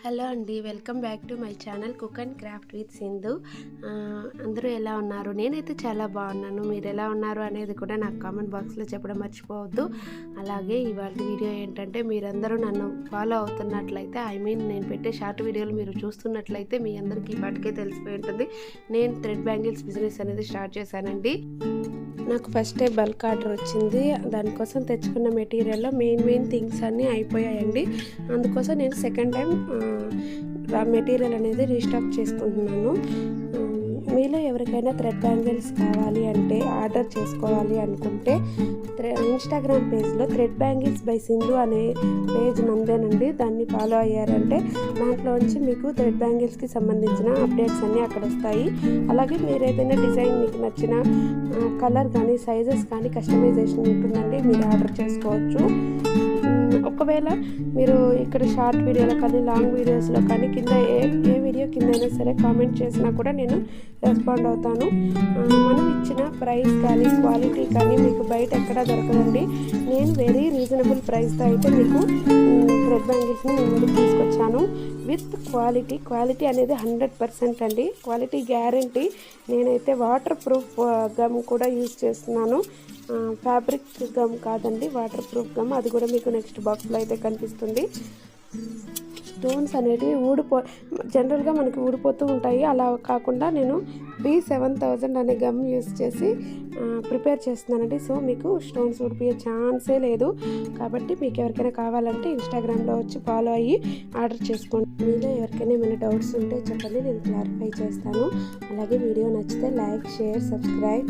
Hello అండి, welcome back to my channel cook and craft with Sindhu. అందరూ ఎలా ఉన్నారు? నేనైతే చాలా బాగున్నాను. మీరు ఎలా ఉన్నారు అనేది కూడా నాకు కామెంట్ బాక్స్లో చెప్పడం మర్చిపోవద్దు. అలాగే ఇవాళ వీడియో ఏంటంటే, మీరందరూ నన్ను ఫాలో అవుతున్నట్లయితే నేను పెట్టే షార్ట్ వీడియోలు మీరు చూస్తున్నట్లయితే మీ అందరికీ ఈ పాటికే తెలిసిపోయి ఉంటుంది. నేను థ్రెడ్ బ్యాంగిల్స్ బిజినెస్ అనేది స్టార్ట్ చేశానండి. నాకు ఫస్ట్ డే బల్క్ ఆర్డర్ వచ్చింది. దానికోసం తెచ్చుకున్న మెటీరియల్లో మెయిన్ థింగ్స్ అన్నీ అయిపోయాయండి. అందుకోసం నేను సెకండ్ టైం మెటీరియల్ అనేది రీస్టాక్ చేసుకుంటున్నాను. మీలో ఎవరికైనా థ్రెడ్ బ్యాంగిల్స్ కావాలి అంటే, ఆర్డర్ చేసుకోవాలి అనుకుంటే ఇన్స్టాగ్రామ్ పేజ్లో థ్రెడ్ బ్యాంగిల్స్ బై సింధు అనే పేజ్ నందేనండి. దాన్ని ఫాలో అయ్యారంటే దాంట్లోంచి మీకు థ్రెడ్ బ్యాంగిల్స్కి సంబంధించిన అప్డేట్స్ అన్నీ అక్కడ వస్తాయి. అలాగే మీరు ఏదైనా డిజైన్ మీకు నచ్చిన కలర్ కానీ సైజెస్ కానీ కస్టమైజేషన్ ఉంటుందండి, మీరు ఆర్డర్ చేసుకోవచ్చు. ఒకవేళ మీరు ఇక్కడ షార్ట్ వీడియోలో కానీ లాంగ్ వీడియోస్లో కానీ కింద ఏ వీడియో కిందైనా సరే కామెంట్ చేసినా కూడా నేను రెస్పాండ్ అవుతాను. మనం ఇచ్చిన ప్రైస్ కానీ క్వాలిటీ కానీ మీకు బయట ఎక్కడా దొరకదండి. నేను వెరీ రీజనబుల్ ప్రైస్తో అయితే మీకు థ్రెడ్ బ్యాంగిల్స్ని ముందుకు తీసుకొచ్చాను. విత్ క్వాలిటీ అనేది 100% అండి. Quality guarantee. నేనైతే వాటర్ ప్రూఫ్ గమ్ కూడా యూజ్ చేస్తున్నాను. ఫ్యాబ్రిక్ గమ్ కాదండి, వాటర్ ప్రూఫ్ గమ్. అది కూడా మీకు నెక్స్ట్ బాక్స్లో అయితే కనిపిస్తుంది. స్టోన్స్ అనేటివి జనరల్గా మనకి ఊడిపోతూ ఉంటాయి. అలా కాకుండా నేను B7000 అనే గమ్ యూస్ చేసి ప్రిపేర్ చేస్తున్నానండి. సో మీకు స్టోన్స్ ఊడిపోయే ఛాన్సే లేదు. కాబట్టి మీకు ఎవరికైనా కావాలంటే ఇన్స్టాగ్రామ్లో వచ్చి ఫాలో అయ్యి ఆర్డర్ చేసుకోండి. మీలో ఎవరికైనా ఏమైనా డౌట్స్ ఉంటే చెప్పండి, నేను క్లారిఫై చేస్తాను. అలాగే వీడియో నచ్చితే లైక్, షేర్, సబ్స్క్రైబ్.